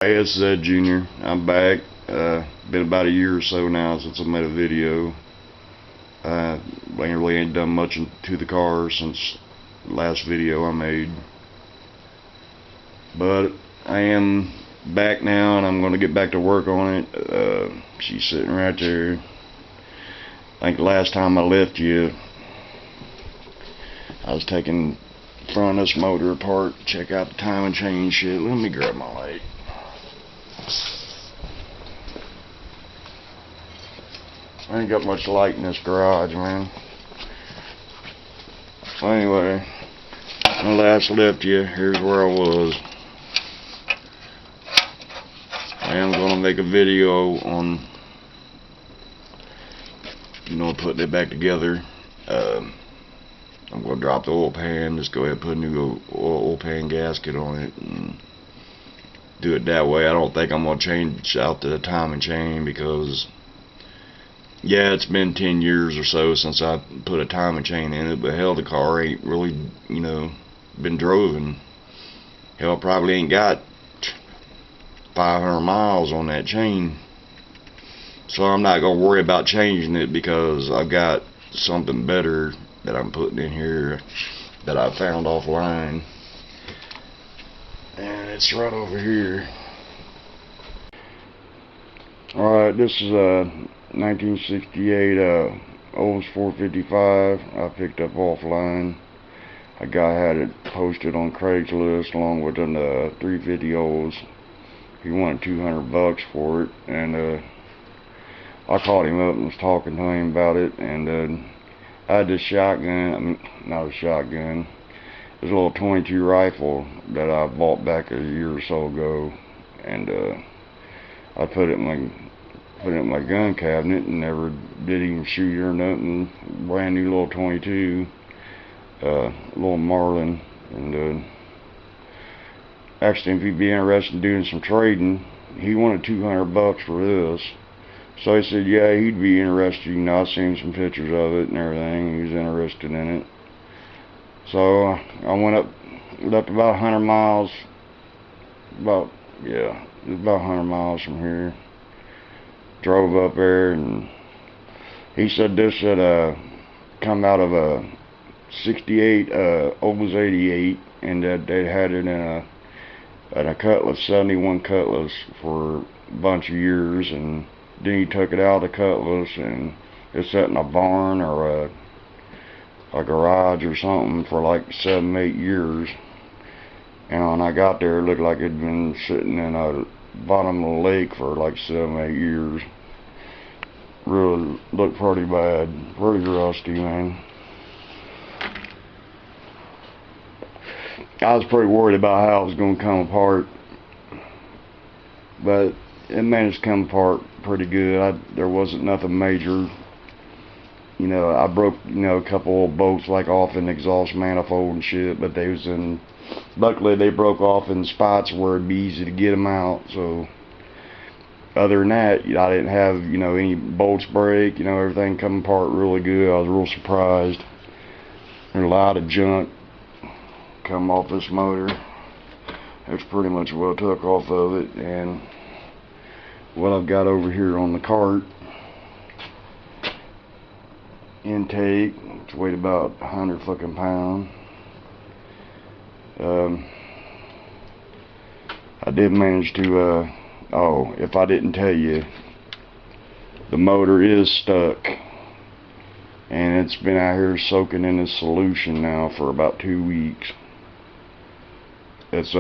Hey, it's Zed Jr. I'm back. Been about a year or so now since I made a video. I really ain't done much to the car since the last video I made. But I am back now and I'm going to get back to work on it. She's sitting right there. I think the last time I left you, I was taking the front of this motor apart, check out the timing chain shit. Let me grab my light. I ain't got much light in this garage, man. So anyway, when I last left you, here's where I was. I am going to make a video on, putting it back together. I'm going to drop the oil pan, just go ahead and put a new oil pan gasket on it and do it that way. I don't think I'm going to change out the timing chain because, yeah, it's been 10 years or so since I put a timing chain in it, but hell, the car ain't really, been driven. Hell, probably ain't got 500 miles on that chain. So I'm not going to worry about changing it because I've got something better that I'm putting in here that I found offline. And it's right over here. Alright, this is a 1968 Olds 455 I picked up offline. A guy had it posted on Craigslist along with an 350 Olds. He wanted $200 for it, and I called him up and was talking to him about it, and I had this shotgun, not a shotgun, it was a little 22 rifle that I bought back a year or so ago, and I put it in my gun cabinet and never did even shoot or nothing. Brand new little 22, little Marlin, and actually, if he'd be interested in doing some trading, he wanted $200 for this. So I said, yeah, he'd be interested. I seen some pictures of it and everything. He was interested in it. So I went up, left about 100 miles. It was about 100 miles from here. Drove up there, and he said this had come out of a 68 Olds 88, and that they had it in a Cutlass, 71 Cutlass, for a bunch of years, and then he took it out of the Cutlass and it sat in a barn or a garage or something for like 7-8 years. And when I got there, it looked like it'd been sitting in a bottom of the lake for like 7-8 years. Really looked pretty bad, pretty rusty, man. I was pretty worried about how it was going to come apart, but it managed to come apart pretty good. There wasn't nothing major. I broke, a couple old bolts like off in the exhaust manifold and shit, but luckily they broke off in spots where it'd be easy to get them out. So other than that, I didn't have, any bolts break, everything come apart really good. I was real surprised. There's a lot of junk come off this motor. That's pretty much what I took off of it, and what I've got over here on the cart. Intake, it's weighed about 100 fucking pounds. I did manage to, if I didn't tell you, the motor is stuck, and it's been out here soaking in this solution now for about 2 weeks. It's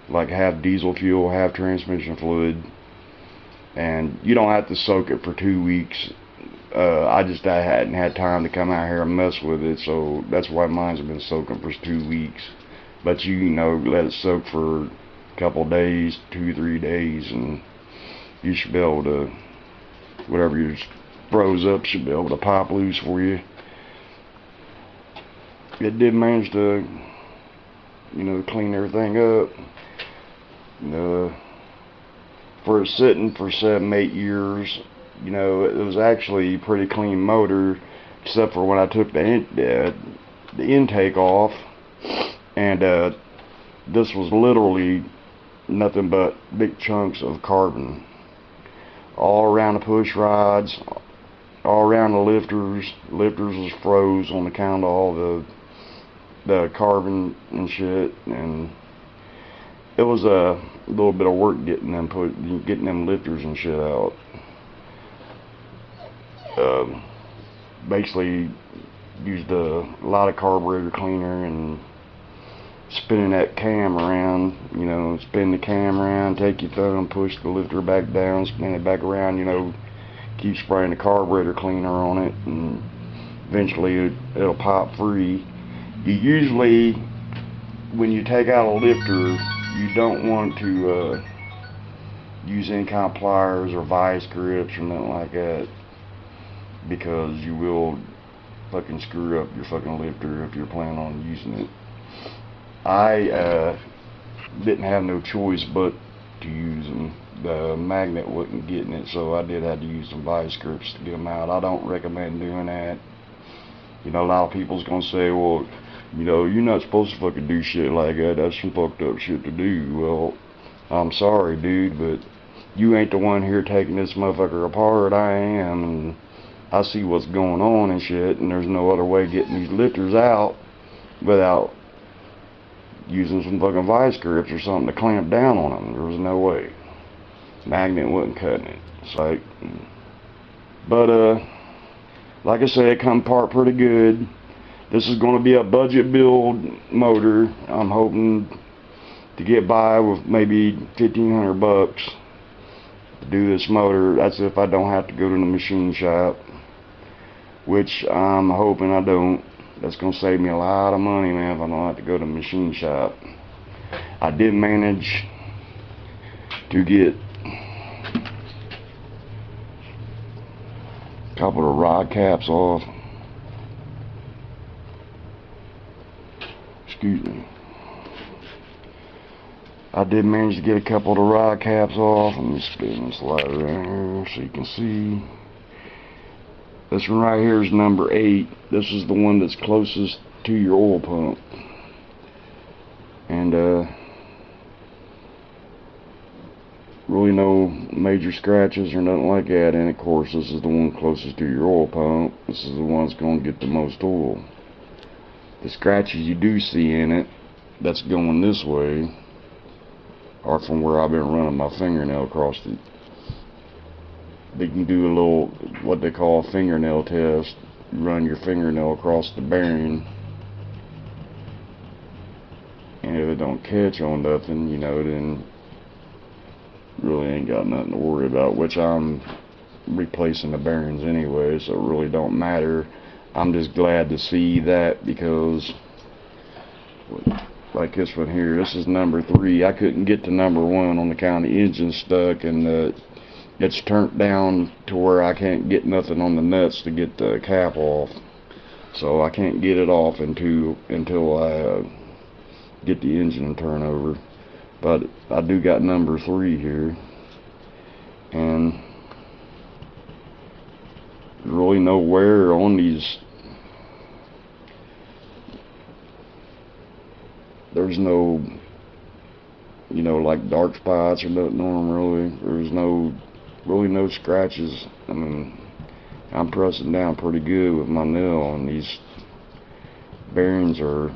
like half diesel fuel, half transmission fluid, and you don't have to soak it for 2 weeks. I hadn't had time to come out here and mess with it, so that's why mine's been soaking for 2 weeks. But let it soak for a couple days, 2-3 days, and you should be able to, whatever you froze up should be able to pop loose for you. It did manage to, clean everything up. For sitting for 7-8 years, it was actually a pretty clean motor, except for when I took the intake off, and this was literally nothing but big chunks of carbon all around the push rods, all around the lifters. Lifters was froze on account of all the carbon and shit, and it was a little bit of work getting them lifters and shit out. Basically used a lot of carburetor cleaner and spinning that cam around, you know, spin the cam around, take your thumb, push the lifter back down, spin it back around, you know, keep spraying the carburetor cleaner on it, and eventually it'll pop free. You usually, when you take out a lifter, you don't want to use any kind of pliers or vice grips or nothing like that, because you will fucking screw up your fucking lifter if you're planning on using it. I didn't have no choice but to use them. The magnet wasn't getting it, so I did have to use some vice grips to get them out. I don't recommend doing that. You know, a lot of people's gonna say, well, you know, you're not supposed to fucking do shit like that. That's some fucked up shit to do. Well, I'm sorry, dude, but you ain't the one here taking this motherfucker apart. I am, and I see what's going on and shit, and there's no other way getting these lifters out without using some fucking vice grips or something to clamp down on them. There was no way. Magnet wasn't cutting it. It's like, but like I said, it come apart pretty good. This is going to be a budget build motor. I'm hoping to get by with maybe $1,500 to do this motor. That's if I don't have to go to the machine shop, which I'm hoping I don't. That's going to save me a lot of money, man, if I don't have to go to the machine shop. I did manage to get a couple of rod caps off. Excuse me. I did manage to get a couple of the rod caps off. Let me spin this light around here so you can see. This one right here is number 8. This is the one that's closest to your oil pump. And really no major scratches or nothing like that. And of course, this is the one closest to your oil pump. This is the one that's going to get the most oil. The scratches you do see in it, that's going this way, are from where I've been running my fingernail across it. They can do a little, what they call a fingernail test. You run your fingernail across the bearing, and if it don't catch on nothing, you know, then really ain't got nothing to worry about, which I'm replacing the bearings anyway, so it really don't matter. I'm just glad to see that, because like this one here, this is number 3. I couldn't get to number 1 on account of the engine stuck, and it's turned down to where I can't get nothing on the nuts to get the cap off. So I can't get it off until I get the engine turn over. But I do got number 3 here, and really no wear on these. There's no, you know, like dark spots or nothing on them really. There's really no scratches. I mean, I'm pressing down pretty good with my nail, and these bearings are,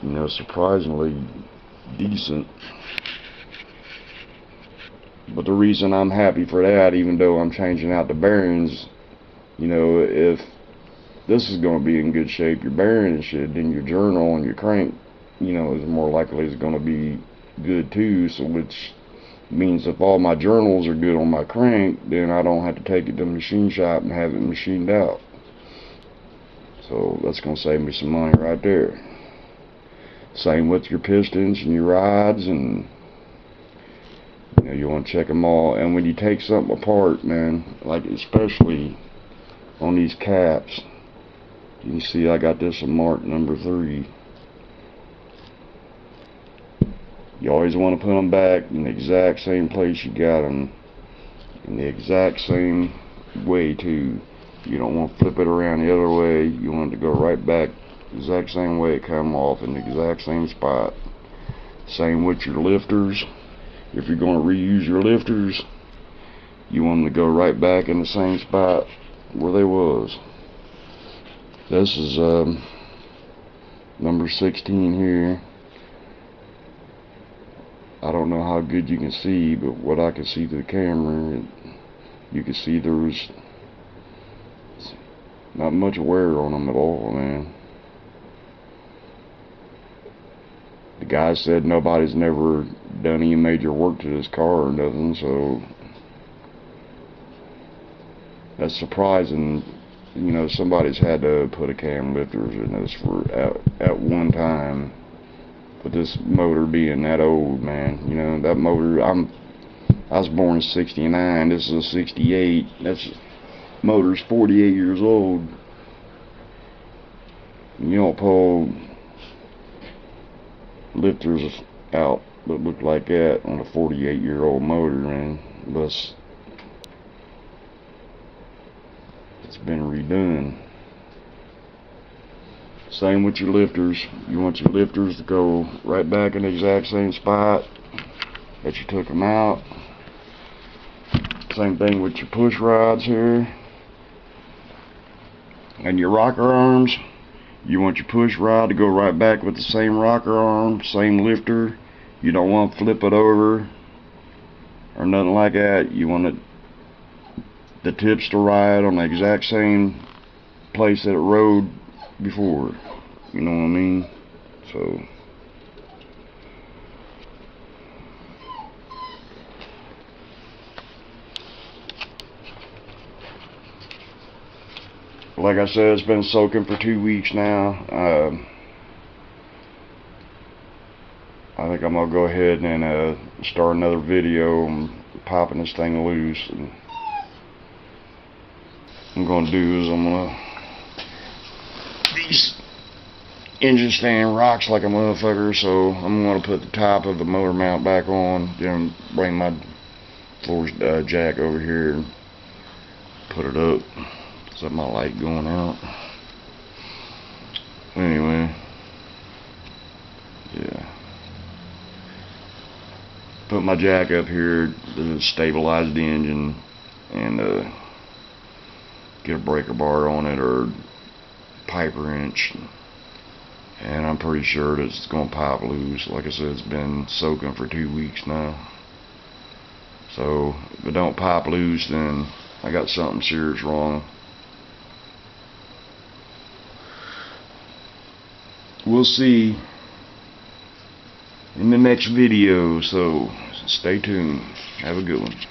you know, surprisingly decent. But the reason I'm happy for that, even though I'm changing out the bearings, you know, if this is going to be in good shape, your bearing and shit, then your journal and your crank, you know, is more likely is going to be good too. So which means if all my journals are good on my crank, then I don't have to take it to the machine shop and have it machined out. So that's going to save me some money right there. Same with your pistons and your rods, and you know, you want to check them all. And when you take something apart, man, like especially on these caps, you can see I got this one marked number 3. You always want to put them back in the exact same place you got them, in the exact same way too. You don't want to flip it around the other way. You want it to go right back the exact same way it come off, in the exact same spot. Same with your lifters. If you're going to reuse your lifters, you want them to go right back in the same spot where they was. This is number 16 here. I don't know how good you can see, but what I can see through the camera, you can see there's not much wear on them at all, man. The guy said nobody's never done any major work to this car or nothing, so that's surprising. You know, somebody's had to put a cam lifters in this for at one time. But this motor being that old, man, you know, that motor, I was born in '69. This is a '68. That's motor's 48 years old. You don't pull lifters out that look like that on a 48-year-old motor, man, unless it's been redone. Same with your lifters. You want your lifters to go right back in the exact same spot that you took them out. Same thing with your push rods here. And your rocker arms. You want your push rod to go right back with the same rocker arm, same lifter. You don't want to flip it over or nothing like that. You want the tips to ride on the exact same place that it rode before. You know what I mean? So like I said, it's been soaking for 2 weeks now. I think I'm gonna go ahead and start another video on popping this thing loose. And what I'm gonna do is I'm gonna, these engine stand rocks like a motherfucker, so I'm gonna put the top of the motor mount back on, then bring my floor jack over here and put it up. So my light going out. Anyway, yeah. Put my jack up here to stabilize the engine and get a breaker bar on it or pipe wrench. And I'm pretty sure that it's gonna pop loose. Like I said, it's been soaking for 2 weeks now. So if it don't pop loose, then I got something serious wrong. We'll see in the next video, so stay tuned. Have a good one.